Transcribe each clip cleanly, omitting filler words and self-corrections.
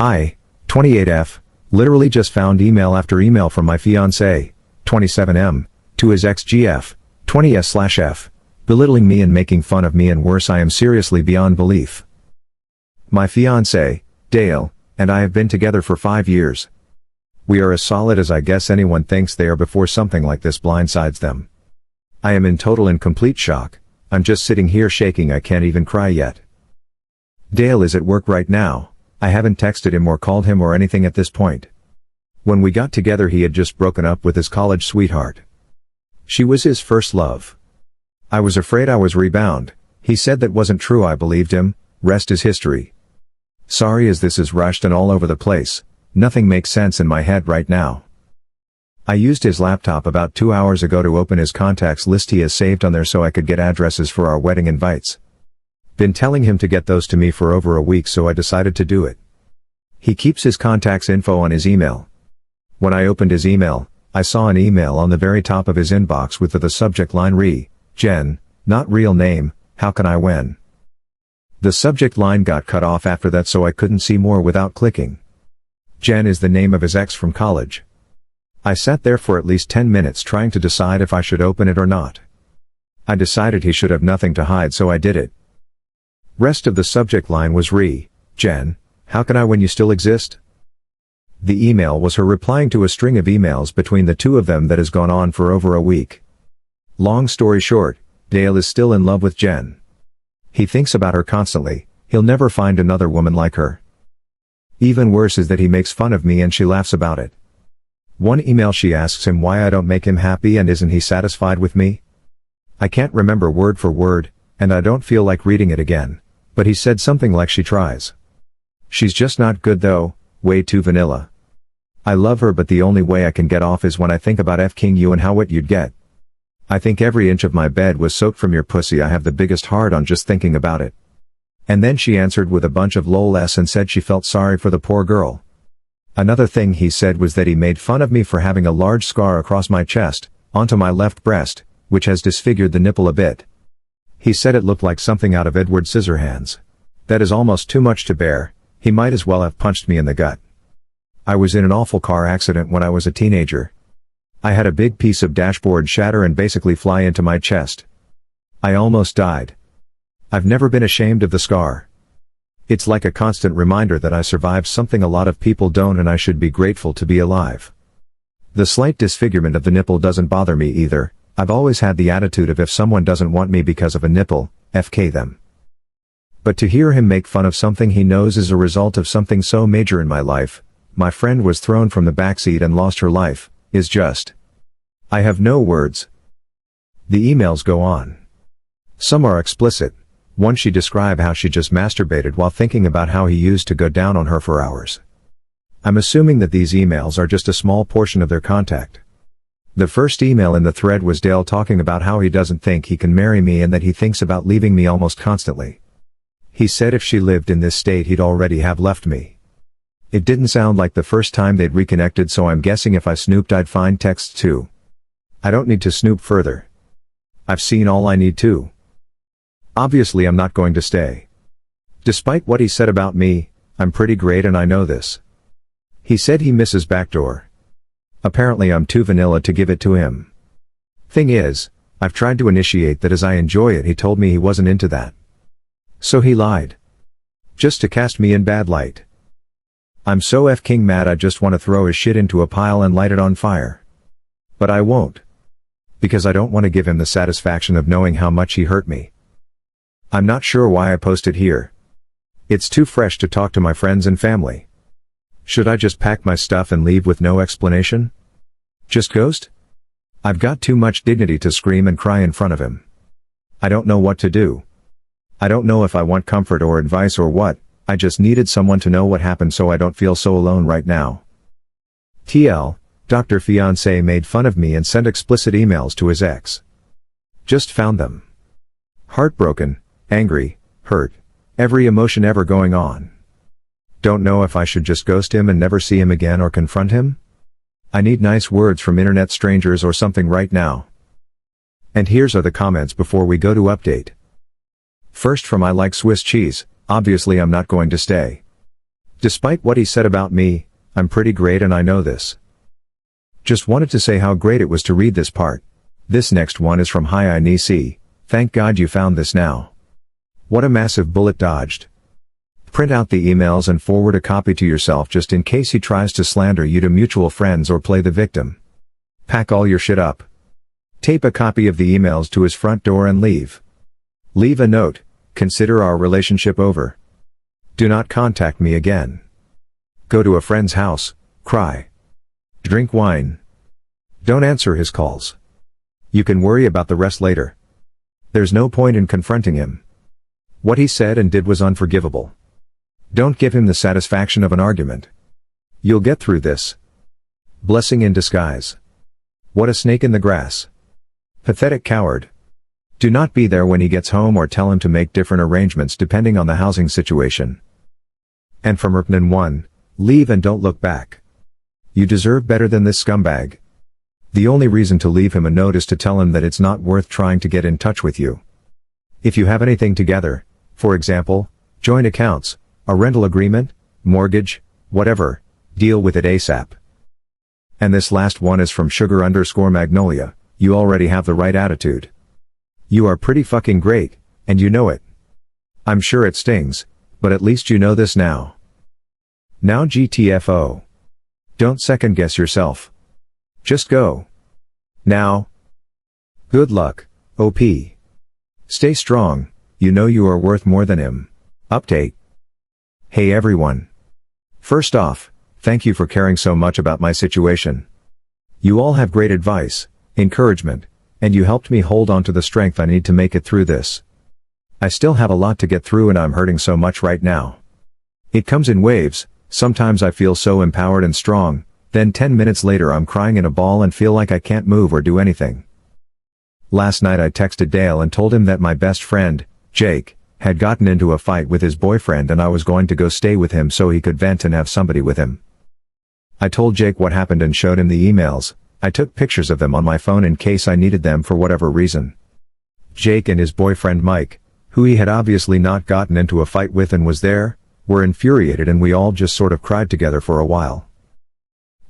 Hi, 28F, literally just found email after email from my fiancé, 27M, to his ex-GF, 20S/F, belittling me and making fun of me, and worse, I am seriously beyond belief. My fiancé, Dale, and I have been together for 5 years. We are as solid as I guess anyone thinks they are before something like this blindsides them. I am in total and complete shock. I'm just sitting here shaking, I can't even cry yet. Dale is at work right now. I haven't texted him or called him or anything at this point. When we got together he had just broken up with his college sweetheart. She was his first love. I was afraid I was rebound. He said that wasn't true. I believed him. Rest is history. Sorry as this is rushed and all over the place. Nothing makes sense in my head right now. I used his laptop about 2 hours ago to open his contacts list he has saved on there so I could get addresses for our wedding invites. Been telling him to get those to me for over a week, so I decided to do it. He keeps his contacts info on his email. When I opened his email, I saw an email on the very top of his inbox with the subject line Jen, not real name, how can I when? The subject line got cut off after that, so I couldn't see more without clicking. Jen is the name of his ex from college. I sat there for at least 10 minutes trying to decide if I should open it or not. I decided he should have nothing to hide, so I did it. Rest of the subject line was Jen, how can I when you still exist? The email was her replying to a string of emails between the two of them that has gone on for over a week. Long story short, Dale is still in love with Jen. He thinks about her constantly. He'll never find another woman like her. Even worse is that he makes fun of me and she laughs about it. One email she asks him why I don't make him happy and isn't he satisfied with me? I can't remember word for word, and I don't feel like reading it again, but he said something like she tries. She's just not good though, way too vanilla. I love her, but the only way I can get off is when I think about F-king you and how wet you'd get. I think every inch of my bed was soaked from your pussy. I have the biggest hard on just thinking about it. And then she answered with a bunch of lols and said she felt sorry for the poor girl. Another thing he said was that he made fun of me for having a large scar across my chest, onto my left breast, which has disfigured the nipple a bit. He said it looked like something out of Edward Scissorhands. That is almost too much to bear. He might as well have punched me in the gut. I was in an awful car accident when I was a teenager. I had a big piece of dashboard shatter and basically fly into my chest. I almost died. I've never been ashamed of the scar. It's like a constant reminder that I survived something a lot of people don't, and I should be grateful to be alive. The slight disfigurement of the nipple doesn't bother me either. I've always had the attitude of if someone doesn't want me because of a nipple, FK them. But to hear him make fun of something he knows is a result of something so major in my life, my friend was thrown from the backseat and lost her life, is just. I have no words. The emails go on. Some are explicit. One she described how she just masturbated while thinking about how he used to go down on her for hours. I'm assuming that these emails are just a small portion of their contact. The first email in the thread was Dale talking about how he doesn't think he can marry me and that he thinks about leaving me almost constantly. He said if she lived in this state he'd already have left me. It didn't sound like the first time they'd reconnected, so I'm guessing if I snooped I'd find texts too. I don't need to snoop further. I've seen all I need to. Obviously I'm not going to stay. Despite what he said about me, I'm pretty great and I know this. He said he misses backdoor. Apparently I'm too vanilla to give it to him. Thing is, I've tried to initiate that as I enjoy it. He told me he wasn't into that. So he lied. Just to cast me in bad light. I'm so F-king mad I just want to throw his shit into a pile and light it on fire. But I won't. Because I don't want to give him the satisfaction of knowing how much he hurt me. I'm not sure why I posted here. It's too fresh to talk to my friends and family. Should I just pack my stuff and leave with no explanation? Just ghost? I've got too much dignity to scream and cry in front of him. I don't know what to do. I don't know if I want comfort or advice or what. I just needed someone to know what happened so I don't feel so alone right now. TL, Dr. Fiancé made fun of me and sent explicit emails to his ex. Just found them. Heartbroken, angry, hurt, every emotion ever going on. Don't know if I should just ghost him and never see him again or confront him? I need nice words from internet strangers or something right now. And here's are the comments before we go to update. First from I like Swiss cheese, obviously I'm not going to stay. Despite what he said about me, I'm pretty great and I know this. Just wanted to say how great it was to read this part. This next one is from Hi Nisi. Thank God you found this now. What a massive bullet dodged. Print out the emails and forward a copy to yourself just in case he tries to slander you to mutual friends or play the victim. Pack all your shit up. Tape a copy of the emails to his front door and leave. Leave a note, consider our relationship over. Do not contact me again. Go to a friend's house, cry. Drink wine. Don't answer his calls. You can worry about the rest later. There's no point in confronting him. What he said and did was unforgivable. Don't give him the satisfaction of an argument. You'll get through this. Blessing in disguise. What a snake in the grass. Pathetic coward. Do not be there when he gets home or tell him to make different arrangements depending on the housing situation. And from Ripnan 1, leave and don't look back. You deserve better than this scumbag. The only reason to leave him a note is to tell him that it's not worth trying to get in touch with you. If you have anything together, for example, joint accounts, a rental agreement, mortgage, whatever, deal with it ASAP. And this last one is from Sugar_Magnolia, you already have the right attitude. You are pretty fucking great, and you know it. I'm sure it stings, but at least you know this now. Now GTFO. Don't second guess yourself. Just go. Now. Good luck, OP. Stay strong, you know you are worth more than him. Update. Hey everyone. First off, thank you for caring so much about my situation. You all have great advice, encouragement, and you helped me hold on to the strength I need to make it through this. I still have a lot to get through and I'm hurting so much right now. It comes in waves, sometimes I feel so empowered and strong, then 10 minutes later I'm crying in a ball and feel like I can't move or do anything. Last night I texted Dale and told him that my best friend, Jake, had gotten into a fight with his boyfriend and I was going to go stay with him so he could vent and have somebody with him. I told Jake what happened and showed him the emails. I took pictures of them on my phone in case I needed them for whatever reason. Jake and his boyfriend Mike, who he had obviously not gotten into a fight with and was there, were infuriated and we all just sort of cried together for a while.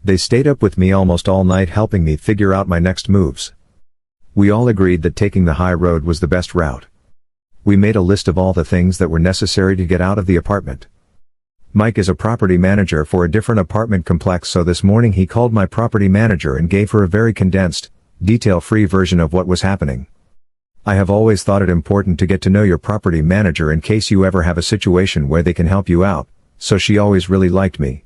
They stayed up with me almost all night helping me figure out my next moves. We all agreed that taking the high road was the best route. We made a list of all the things that were necessary to get out of the apartment. Mike is a property manager for a different apartment complex, so this morning he called my property manager and gave her a very condensed, detail-free version of what was happening. I have always thought it important to get to know your property manager in case you ever have a situation where they can help you out, so she always really liked me.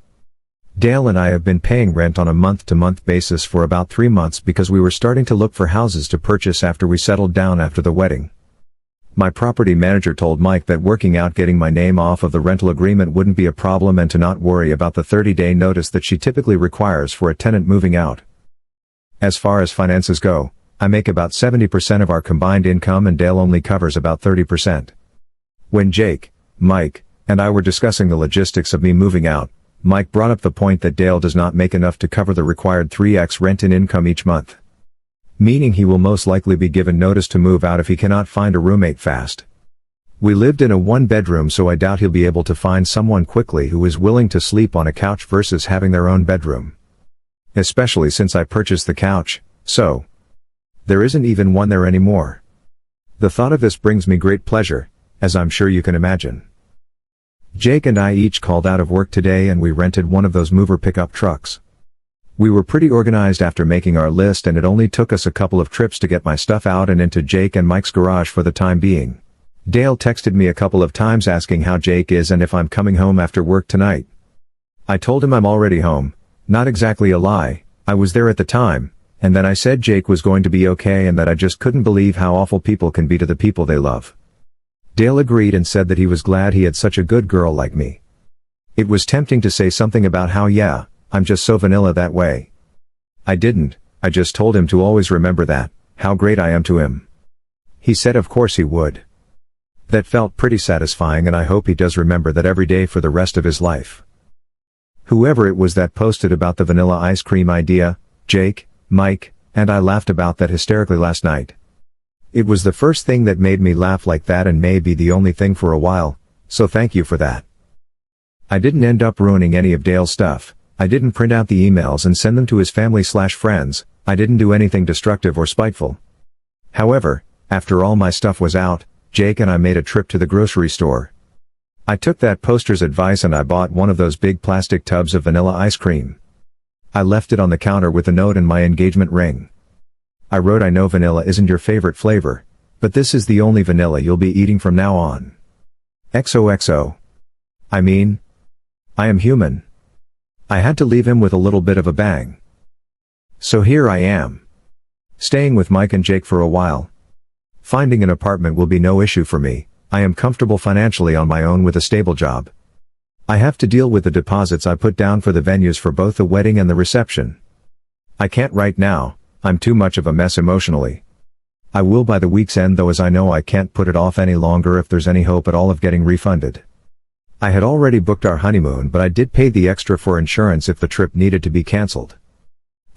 Dale and I have been paying rent on a month-to-month basis for about 3 months because we were starting to look for houses to purchase after we settled down after the wedding. My property manager told Mike that working out getting my name off of the rental agreement wouldn't be a problem and to not worry about the 30-day notice that she typically requires for a tenant moving out. As far as finances go, I make about 70% of our combined income and Dale only covers about 30%. When Jake, Mike, and I were discussing the logistics of me moving out, Mike brought up the point that Dale does not make enough to cover the required 3x rent in income each month. Meaning he will most likely be given notice to move out if he cannot find a roommate fast. We lived in a 1-bedroom, so I doubt he'll be able to find someone quickly who is willing to sleep on a couch versus having their own bedroom. Especially since I purchased the couch, so there isn't even one there anymore. The thought of this brings me great pleasure, as I'm sure you can imagine. Jake and I each called out of work today and we rented one of those mover pickup trucks. We were pretty organized after making our list and it only took us a couple of trips to get my stuff out and into Jake and Mike's garage for the time being. Dale texted me a couple of times asking how Jake is and if I'm coming home after work tonight. I told him I'm already home, not exactly a lie, I was there at the time, and then I said Jake was going to be okay and that I just couldn't believe how awful people can be to the people they love. Dale agreed and said that he was glad he had such a good girl like me. It was tempting to say something about how yeah, I'm just so vanilla that way. I didn't, I just told him to always remember that, how great I am to him. He said of course he would. That felt pretty satisfying and I hope he does remember that every day for the rest of his life. Whoever it was that posted about the vanilla ice cream idea, Jake, Mike, and I laughed about that hysterically last night. It was the first thing that made me laugh like that and may be the only thing for a while, so thank you for that. I didn't end up ruining any of Dale's stuff. I didn't print out the emails and send them to his family/friends. I didn't do anything destructive or spiteful. However, after all my stuff was out, Jake and I made a trip to the grocery store. I took that poster's advice and I bought one of those big plastic tubs of vanilla ice cream. I left it on the counter with a note and my engagement ring. I wrote, "I know vanilla isn't your favorite flavor, but this is the only vanilla you'll be eating from now on. XOXO. I mean, I am human." I had to leave him with a little bit of a bang. So here I am. Staying with Mike and Jake for a while. Finding an apartment will be no issue for me. I am comfortable financially on my own with a stable job. I have to deal with the deposits I put down for the venues for both the wedding and the reception. I can't right now, I'm too much of a mess emotionally. I will by the week's end though, as I know I can't put it off any longer if there's any hope at all of getting refunded. I had already booked our honeymoon, but I did pay the extra for insurance if the trip needed to be cancelled.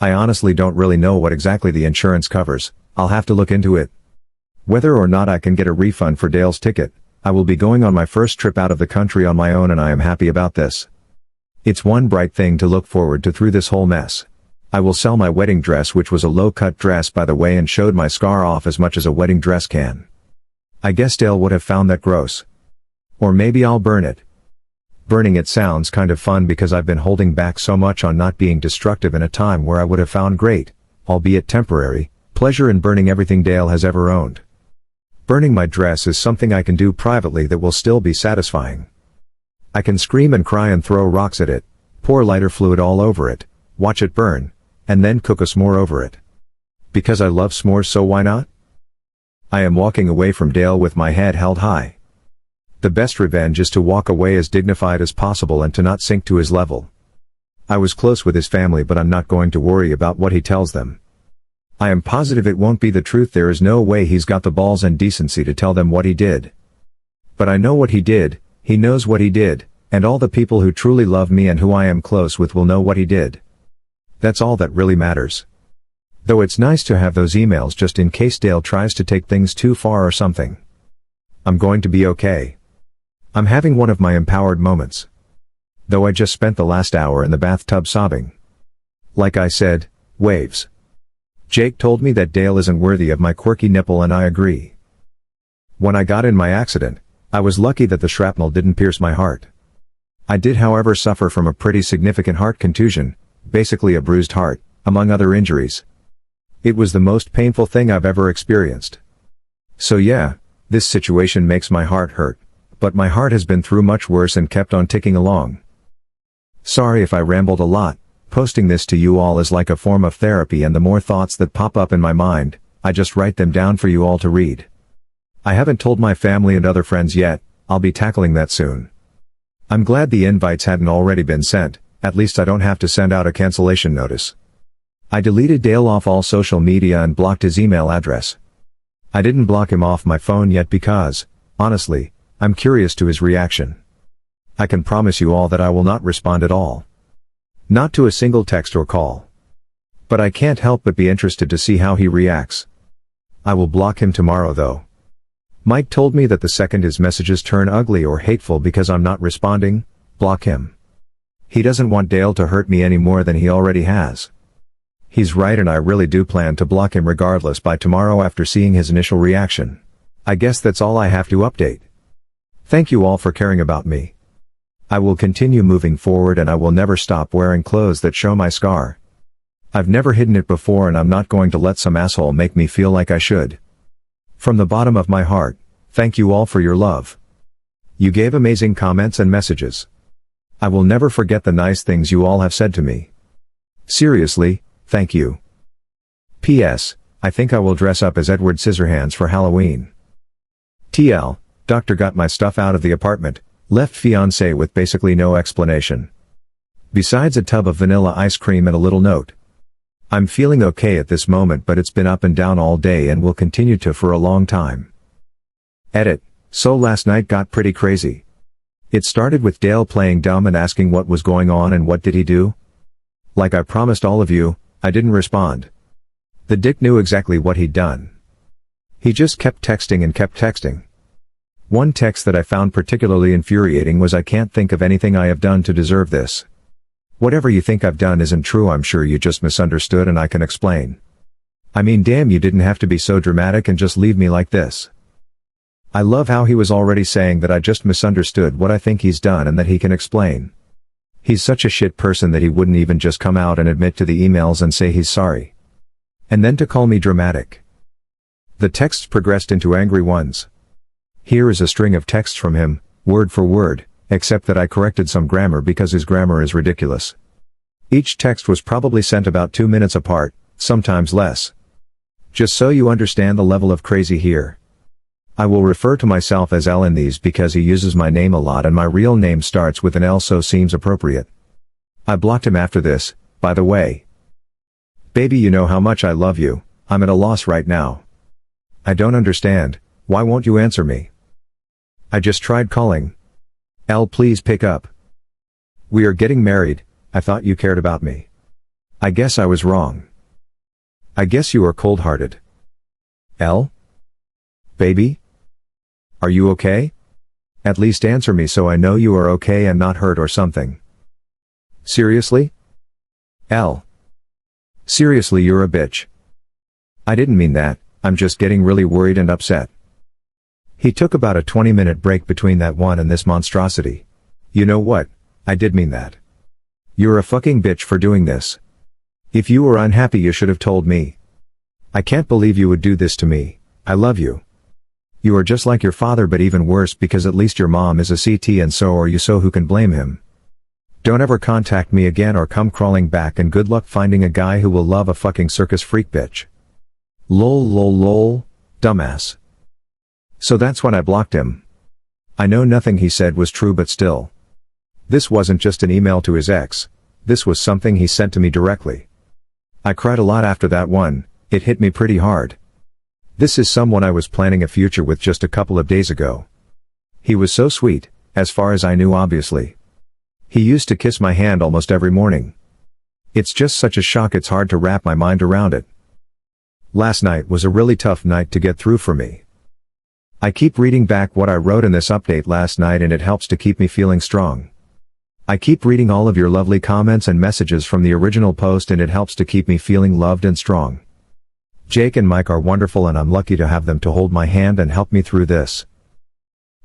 I honestly don't really know what exactly the insurance covers. I'll have to look into it. Whether or not I can get a refund for Dale's ticket, I will be going on my first trip out of the country on my own and I am happy about this. It's one bright thing to look forward to through this whole mess. I will sell my wedding dress, which was a low-cut dress by the way and showed my scar off as much as a wedding dress can. I guess Dale would have found that gross. Or maybe I'll burn it. Burning it sounds kind of fun because I've been holding back so much on not being destructive in a time where I would have found great, albeit temporary, pleasure in burning everything Dale has ever owned. Burning my dress is something I can do privately that will still be satisfying. I can scream and cry and throw rocks at it, pour lighter fluid all over it, watch it burn, and then cook a s'more over it. Because I love s'mores, so why not? I am walking away from Dale with my head held high. The best revenge is to walk away as dignified as possible and to not sink to his level. I was close with his family, but I'm not going to worry about what he tells them. I am positive it won't be the truth. There is no way he's got the balls and decency to tell them what he did. But I know what he did, he knows what he did, and all the people who truly love me and who I am close with will know what he did. That's all that really matters. Though it's nice to have those emails just in case Dale tries to take things too far or something. I'm going to be okay. I'm having one of my empowered moments. Though I just spent the last hour in the bathtub sobbing. Like I said, waves. Jake told me that Dale isn't worthy of my quirky nipple and I agree. When I got in my accident, I was lucky that the shrapnel didn't pierce my heart. I did however suffer from a pretty significant heart contusion, basically a bruised heart, among other injuries. It was the most painful thing I've ever experienced. So yeah, this situation makes my heart hurt, but my heart has been through much worse and kept on ticking along. Sorry if I rambled a lot. Posting this to you all is like a form of therapy, and the more thoughts that pop up in my mind, I just write them down for you all to read. I haven't told my family and other friends yet, I'll be tackling that soon. I'm glad the invites hadn't already been sent, at least I don't have to send out a cancellation notice. I deleted Dale off all social media and blocked his email address. I didn't block him off my phone yet because, honestly, I'm curious to his reaction. I can promise you all that I will not respond at all. Not to a single text or call. But I can't help but be interested to see how he reacts. I will block him tomorrow though. Mike told me that the second his messages turn ugly or hateful because I'm not responding, block him. He doesn't want Dale to hurt me any more than he already has. He's right, and I really do plan to block him regardless by tomorrow after seeing his initial reaction. I guess that's all I have to update. Thank you all for caring about me. I will continue moving forward and I will never stop wearing clothes that show my scar. I've never hidden it before and I'm not going to let some asshole make me feel like I should. From the bottom of my heart, thank you all for your love. You gave amazing comments and messages. I will never forget the nice things you all have said to me. Seriously, thank you. P.S. I think I will dress up as Edward Scissorhands for Halloween. TL, Doctor got my stuff out of the apartment. Left fiancé with basically no explanation. Besides a tub of vanilla ice cream and a little note. I'm feeling okay at this moment, but it's been up and down all day and will continue to for a long time. Edit. So last night got pretty crazy. It started with Dale playing dumb and asking what was going on and what did he do? Like I promised all of you, I didn't respond. The dick knew exactly what he'd done. He just kept texting and kept texting. One text that I found particularly infuriating was, "I can't think of anything I have done to deserve this. Whatever you think I've done isn't true, I'm sure you just misunderstood and I can explain. I mean, damn, you didn't have to be so dramatic and just leave me like this." I love how he was already saying that I just misunderstood what I think he's done and that he can explain. He's such a shit person that he wouldn't even just come out and admit to the emails and say he's sorry. And then to call me dramatic. The texts progressed into angry ones. Here is a string of texts from him, word for word, except that I corrected some grammar because his grammar is ridiculous. Each text was probably sent about 2 minutes apart, sometimes less. Just so you understand the level of crazy here. I will refer to myself as L in these because he uses my name a lot and my real name starts with an L, so seems appropriate. I blocked him after this, by the way. Baby, you know how much I love you. I'm at a loss right now. I don't understand, why won't you answer me? I just tried calling. L, please pick up. We are getting married, I thought you cared about me. I guess I was wrong. I guess you are cold-hearted. L? Baby? Are you okay? At least answer me so I know you are okay and not hurt or something. Seriously? L. Seriously, you're a bitch. I didn't mean that, I'm just getting really worried and upset. He took about a 20-minute break between that one and this monstrosity. You know what? I did mean that. You're a fucking bitch for doing this. If you were unhappy you should have told me. I can't believe you would do this to me. I love you. You are just like your father, but even worse because at least your mom is a CT and so are you, so who can blame him? Don't ever contact me again or come crawling back, and good luck finding a guy who will love a fucking circus freak bitch. Lol lol lol, dumbass. So that's when I blocked him. I know nothing he said was true, but still. This wasn't just an email to his ex, this was something he sent to me directly. I cried a lot after that one, it hit me pretty hard. This is someone I was planning a future with just a couple of days ago. He was so sweet, as far as I knew, obviously. He used to kiss my hand almost every morning. It's just such a shock, it's hard to wrap my mind around it. Last night was a really tough night to get through for me. I keep reading back what I wrote in this update last night and it helps to keep me feeling strong. I keep reading all of your lovely comments and messages from the original post and it helps to keep me feeling loved and strong. Jake and Mike are wonderful and I'm lucky to have them to hold my hand and help me through this.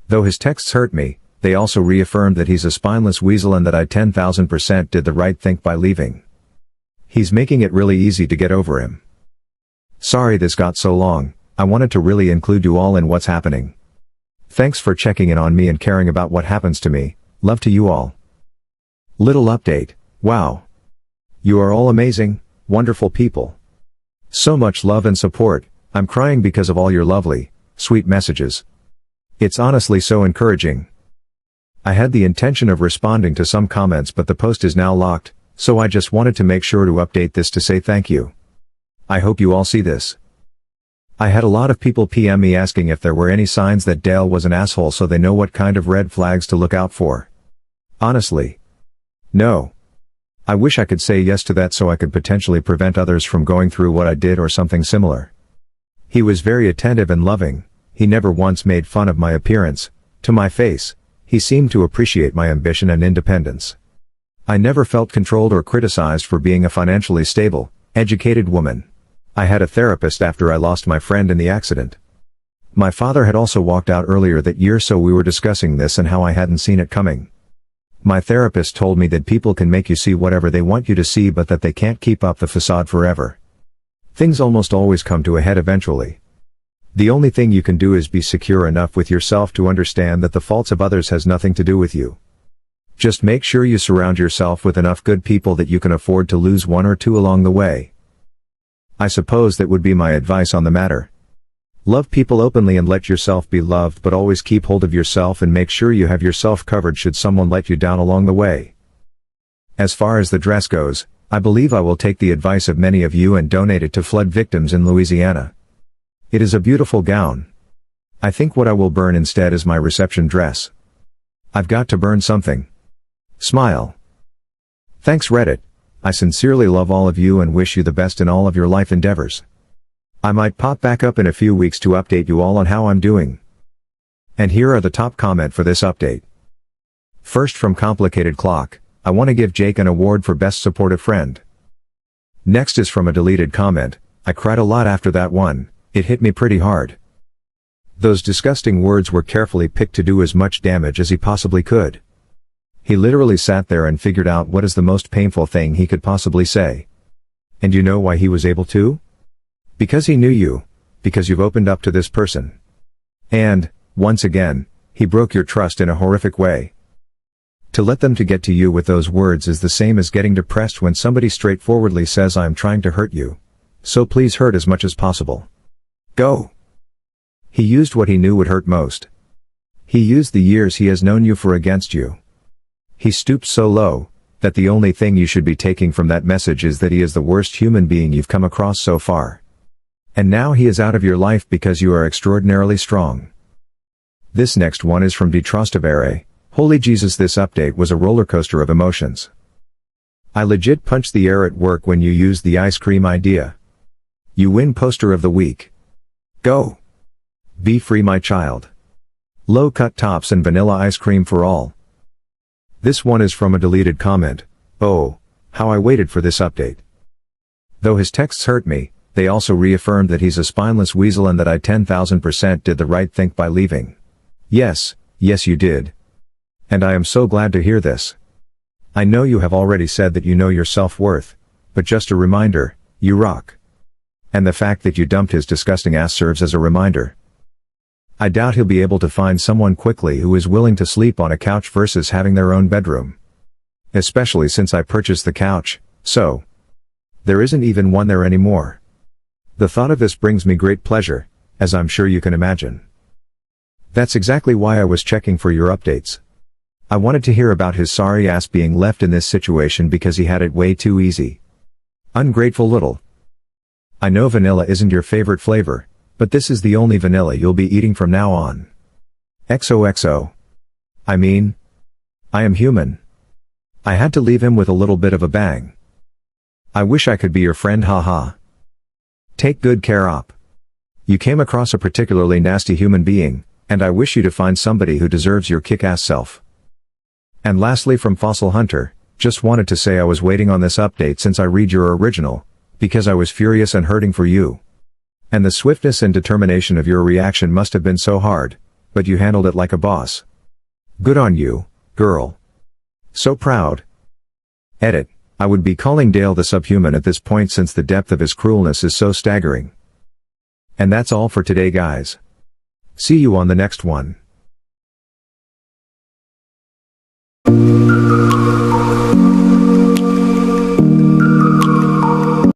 Though his texts hurt me, they also reaffirmed that he's a spineless weasel and that I 10,000% did the right thing by leaving. He's making it really easy to get over him. Sorry this got so long, I wanted to really include you all in what's happening. Thanks for checking in on me and caring about what happens to me, love to you all. Little update, wow. You are all amazing, wonderful people. So much love and support, I'm crying because of all your lovely, sweet messages. It's honestly so encouraging. I had the intention of responding to some comments but the post is now locked, so I just wanted to make sure to update this to say thank you. I hope you all see this. I had a lot of people PM me asking if there were any signs that Dale was an asshole so they know what kind of red flags to look out for. Honestly. No. I wish I could say yes to that so I could potentially prevent others from going through what I did or something similar. He was very attentive and loving, he never once made fun of my appearance, to my face, he seemed to appreciate my ambition and independence. I never felt controlled or criticized for being a financially stable, educated woman. I had a therapist after I lost my friend in the accident. My father had also walked out earlier that year so we were discussing this and how I hadn't seen it coming. My therapist told me that people can make you see whatever they want you to see but that they can't keep up the facade forever. Things almost always come to a head eventually. The only thing you can do is be secure enough with yourself to understand that the faults of others has nothing to do with you. Just make sure you surround yourself with enough good people that you can afford to lose one or two along the way. I suppose that would be my advice on the matter. Love people openly and let yourself be loved, but always keep hold of yourself and make sure you have yourself covered should someone let you down along the way. As far as the dress goes, I believe I will take the advice of many of you and donate it to flood victims in Louisiana. It is a beautiful gown. I think what I will burn instead is my reception dress. I've got to burn something. Smile. Thanks Reddit. I sincerely love all of you and wish you the best in all of your life endeavors. I might pop back up in a few weeks to update you all on how I'm doing. And here are the top comment for this update. First from Complicated Clock, I want to give Jake an award for best supportive friend. Next is from a deleted comment, I cried a lot after that one, it hit me pretty hard. Those disgusting words were carefully picked to do as much damage as he possibly could. He literally sat there and figured out what is the most painful thing he could possibly say. And you know why he was able to? Because he knew you. Because you've opened up to this person. And, once again, he broke your trust in a horrific way. To let them to get to you with those words is the same as getting depressed when somebody straightforwardly says I'm trying to hurt you. So please hurt as much as possible. Go. He used what he knew would hurt most. He used the years he has known you for against you. He stooped so low, that the only thing you should be taking from that message is that he is the worst human being you've come across so far. And now he is out of your life because you are extraordinarily strong. This next one is from Detrostivere. Holy Jesus, this update was a roller coaster of emotions. I legit punched the air at work when you used the ice cream idea. You win poster of the week. Go. Be free, my child. Low cut tops and vanilla ice cream for all. This one is from a deleted comment. Oh, how I waited for this update. Though his texts hurt me, they also reaffirmed that he's a spineless weasel and that I 10,000% did the right thing by leaving. Yes, yes you did. And I am so glad to hear this. I know you have already said that you know your self-worth, but just a reminder, you rock. And the fact that you dumped his disgusting ass serves as a reminder. I doubt he'll be able to find someone quickly who is willing to sleep on a couch versus having their own bedroom. Especially since I purchased the couch, so there isn't even one there anymore. The thought of this brings me great pleasure, as I'm sure you can imagine. That's exactly why I was checking for your updates. I wanted to hear about his sorry ass being left in this situation because he had it way too easy. Ungrateful little. I know vanilla isn't your favorite flavor, but this is the only vanilla you'll be eating from now on. XOXO. I mean, I am human. I had to leave him with a little bit of a bang. I wish I could be your friend, haha. Take good care op. You came across a particularly nasty human being, and I wish you to find somebody who deserves your kick-ass self. And lastly from Fossil Hunter, just wanted to say I was waiting on this update since I read your original, because I was furious and hurting for you. And the swiftness and determination of your reaction must have been so hard, but you handled it like a boss. Good on you, girl. So proud. Edit, I would be calling Dale the subhuman at this point since the depth of his cruelness is so staggering. And that's all for today, guys. See you on the next one.